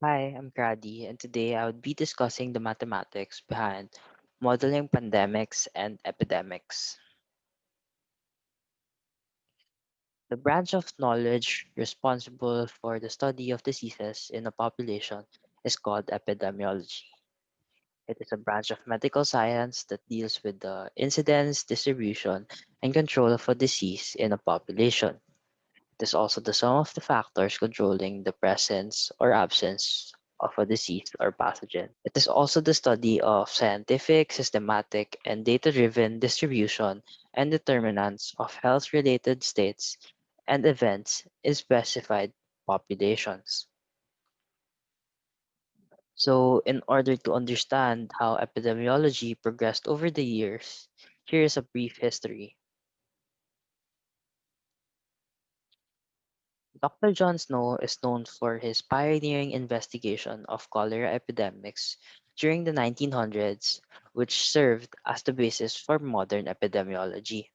Hi, I'm Grady, and today I would be discussing the mathematics behind modeling pandemics and epidemics. The branch of knowledge responsible for the study of diseases in a population is called epidemiology. It is a branch of medical science that deals with the incidence, distribution, and control of a disease in a population. It is also the sum of the factors controlling the presence or absence of a disease or pathogen. It is also the study of scientific, systematic, and data-driven distribution and determinants of health-related states and events in specified populations. So, in order to understand how epidemiology progressed over the years, here is a brief history. Dr. John Snow is known for his pioneering investigation of cholera epidemics during the 1900s, which served as the basis for modern epidemiology.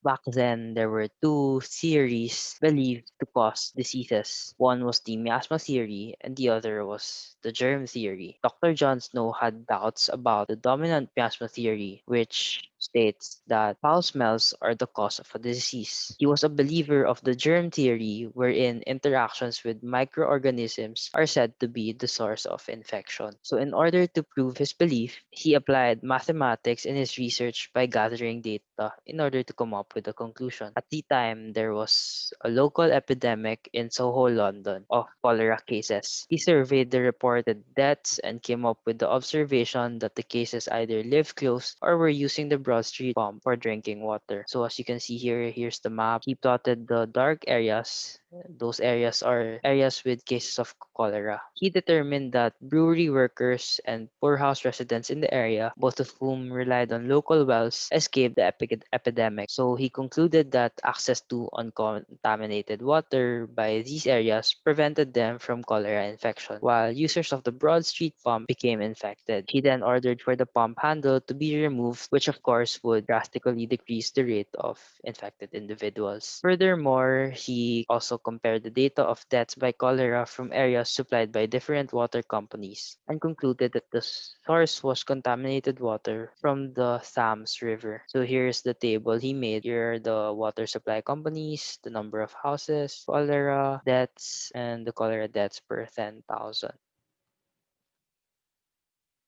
Back then, there were two theories believed to cause diseases. One was the miasma theory, and the other was the germ theory. Dr. John Snow had doubts about the dominant miasma theory, which states that foul smells are the cause of a disease. He was a believer of the germ theory, wherein interactions with microorganisms are said to be the source of infection. So, in order to prove his belief, he applied mathematics in his research by gathering data in order to come up with a conclusion. At the time, there was a local epidemic in Soho, London, of cholera cases. He surveyed the reported deaths and came up with the observation that the cases either lived close or were using the Broad Street pump for drinking water. So as you can see here, here's the map. He plotted the dark areas. Those areas are areas with cases of cholera. He determined that brewery workers and poorhouse residents in the area, both of whom relied on local wells, escaped the epidemic. So he concluded that access to uncontaminated water by these areas prevented them from cholera infection, while users of the Broad Street pump became infected. He then ordered for the pump handle to be removed, which of course would drastically decrease the rate of infected individuals. Furthermore, he also compared the data of deaths by cholera from areas supplied by different water companies and concluded that the source was contaminated water from the Thames River. So here's the table he made. Here are the water supply companies, the number of houses, cholera deaths, and the cholera deaths per 10,000.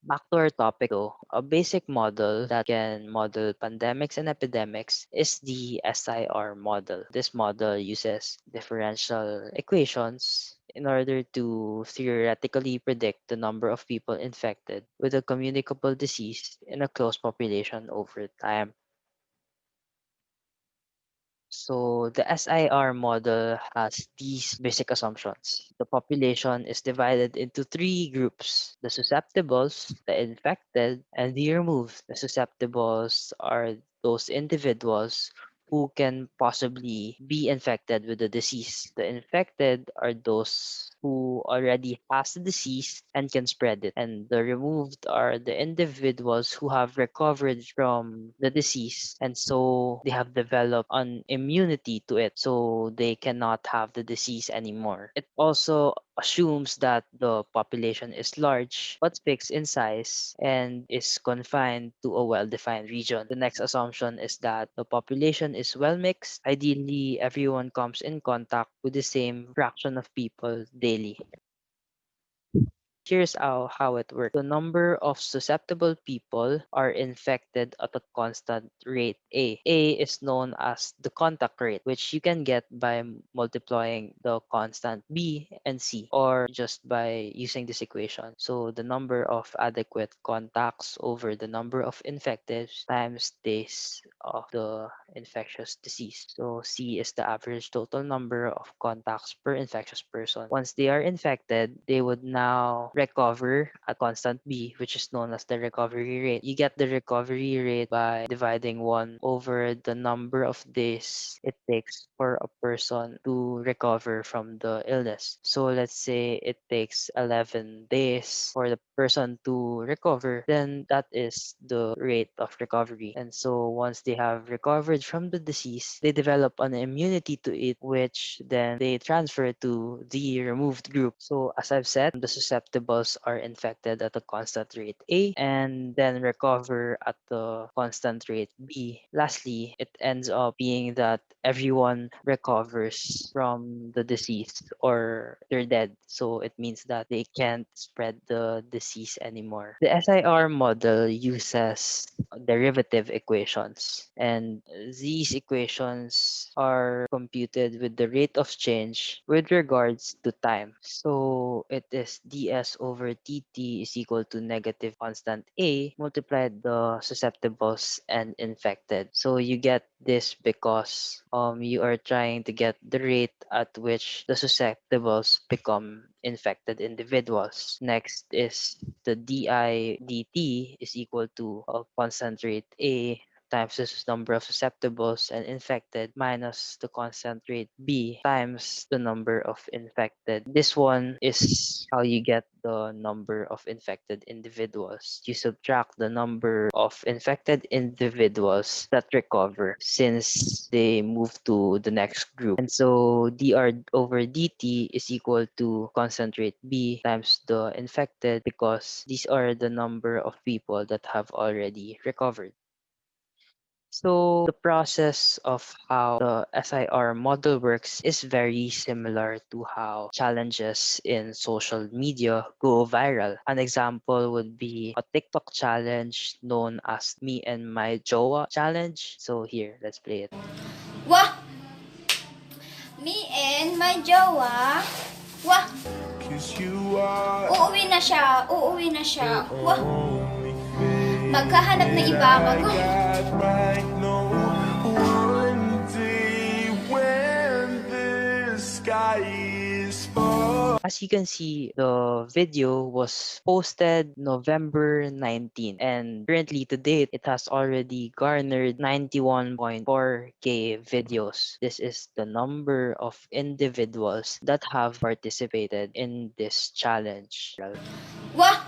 Back to our topic though, a basic model that can model pandemics and epidemics is the SIR model. This model uses differential equations in order to theoretically predict the number of people infected with a communicable disease in a closed population over time. So the SIR model has these basic assumptions. The population is divided into three groups: the susceptibles, the infected, and the removed. The susceptibles are those individuals who can possibly be infected with the disease. The infected are those who already has the disease and can spread it. And the removed are the individuals who have recovered from the disease and so they have developed an immunity to it so they cannot have the disease anymore. It also assumes that the population is large but fixed in size and is confined to a well-defined region. The next assumption is that the population is well mixed. Ideally, everyone comes in contact with the same fraction of people daily. Here's how it works. The number of susceptible people are infected at a constant rate A. A is known as the contact rate, which you can get by multiplying the constant B and C, or just by using this equation. So the number of adequate contacts over the number of infected times days of the infectious disease. So C is the average total number of contacts per infectious person. Once they are infected, they would now recover at constant B, which is known as the recovery rate. You get the recovery rate by dividing 1 over the number of days it takes for a person to recover from the illness. So let's say it takes 11 days for the person to recover, then that is the rate of recovery. And so once they have recovered from the disease, they develop an immunity to it, which then they transfer to the removed group. So as I've said, the susceptibles are infected at a constant rate A and then recover at the constant rate B. Lastly, it ends up being that everyone recovers from the disease or they're dead. So it means that they can't spread the disease anymore. The SIR model uses derivative equations, and these equations are computed with the rate of change with regards to time. So it is ds over dt is equal to negative constant a multiplied the susceptibles and infected. So you get this because you are trying to get the rate at which the susceptibles become infected individuals. Next is the di dt is equal to a constant rate a times the number of susceptibles and infected minus the constant rate b times the number of infected. This one is how you get the number of infected individuals. You subtract the number of infected individuals that recover since they move to the next group. And so dr over dt is equal to constant rate b times the infected because these are the number of people that have already recovered. So the process of how the SIR model works is very similar to how challenges in social media go viral. An example would be a TikTok challenge known as Me and My Jowa challenge. So here, let's play it. Wah! Me and my jowa. Wah! Uuwi na siya. Uuwi na siya. Wah! Magkahanap ng iba. As you can see, the video was posted November 19 and currently to date, it has already garnered 91.4k views. This is the number of individuals that have participated in this challenge. Wah!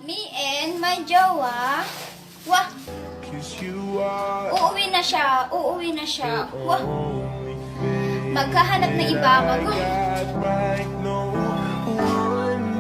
Me and my jowa. Wah! Uuwi na siya. Uuwi na siya. Wah! Magkahanap ng iba.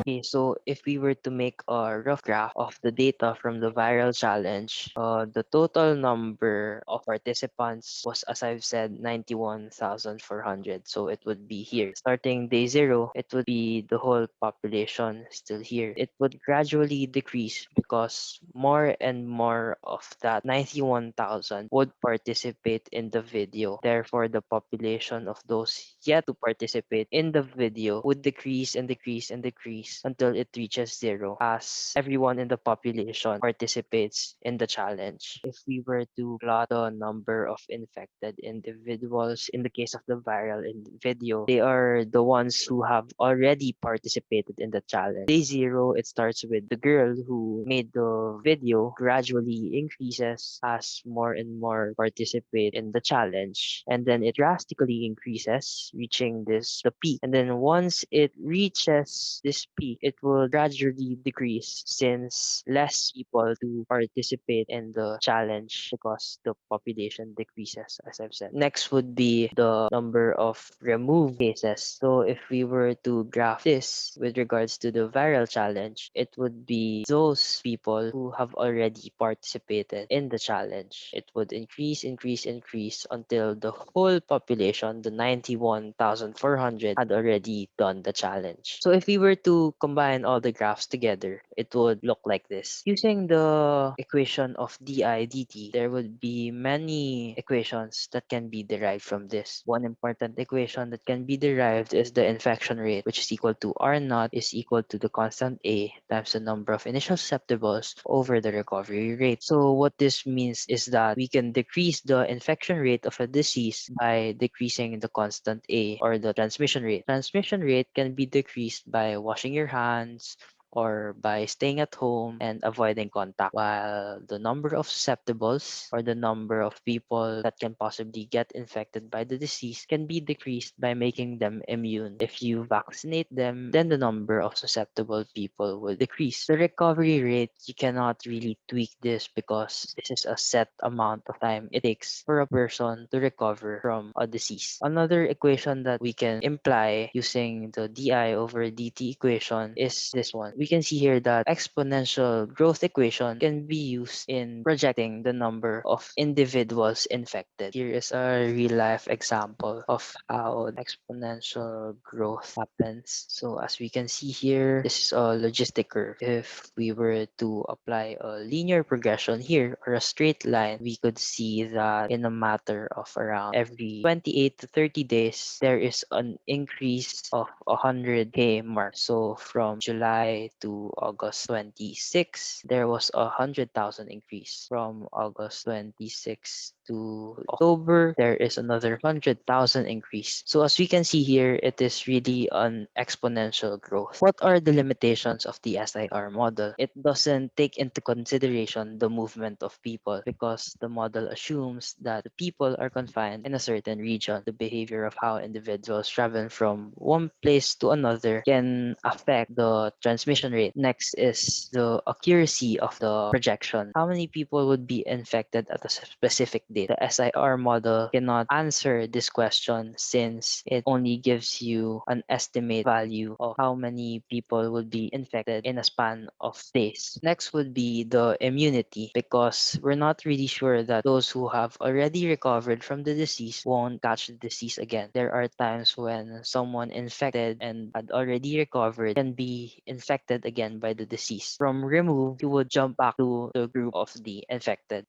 Okay, so if we were to make a rough graph of the data from the viral challenge, the total number of participants was, as I've said, 91,400. So it would be here. Starting day 0, it would be the whole population still here. It would gradually decrease because more and more of that 91,000 would participate in the video. Therefore, the population of those yet to participate in the video would decrease and decrease and decrease until it reaches 0 as everyone in the population participates in the challenge. If we were to plot the number of infected individuals in the case of the viral video, they are the ones who have already participated in the challenge. Day 0, it starts with the girl who made the video, gradually increases as more and more participate in the challenge, and then it drastically increases, reaching the peak. And then once it reaches this peak, it will gradually decrease since less people to participate in the challenge because the population decreases, as I've said. Next would be the number of removed cases. So if we were to graph this with regards to the viral challenge, it would be those people who have already participated in the challenge. It would increase, increase, increase until the whole population, the 91,400, had already done the challenge. So if we were to combine all the graphs together, it would look like this. Using the equation of di dt, there would be many equations that can be derived from this. One important equation that can be derived is the infection rate, which is equal to R naught is equal to the constant A times the number of initial susceptibles over the recovery rate. So what this means is that we can decrease the infection rate of a disease by decreasing the constant A, or the transmission rate. Transmission rate can be decreased by washing your hands or by staying at home and avoiding contact, while the number of susceptibles, or the number of people that can possibly get infected by the disease, can be decreased by making them immune. If you vaccinate them, then the number of susceptible people will decrease. The recovery rate, you cannot really tweak this because this is a set amount of time it takes for a person to recover from a disease. Another equation that we can imply using the di over dt equation is this one. We can see here that exponential growth equation can be used in projecting the number of individuals infected. Here is a real life example of how exponential growth happens. So as we can see here, this is a logistic curve. If we were to apply a linear progression here, or a straight line, we could see that in a matter of around every 28 to 30 days, there is an increase of 100k mark. So from July to August 26, there was 100,000 increase. From August 26 to October, there is another 100,000 increase. So as we can see here, it is really an exponential growth. What are the limitations of the SIR model? It doesn't take into consideration the movement of people, because the model assumes that the people are confined in a certain region. The behavior of how individuals travel from one place to another can affect the transmission rate. Next is the accuracy of the projection. How many people would be infected at a specific date? The SIR model cannot answer this question, since it only gives you an estimate value of how many people would be infected in a span of days. Next would be the immunity, because we're not really sure that those who have already recovered from the disease won't catch the disease again. There are times when someone infected and had already recovered can be infected again by the disease. From remove, you would jump back to the group of the infected.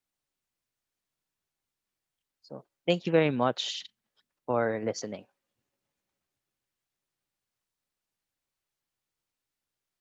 So thank you very much for listening.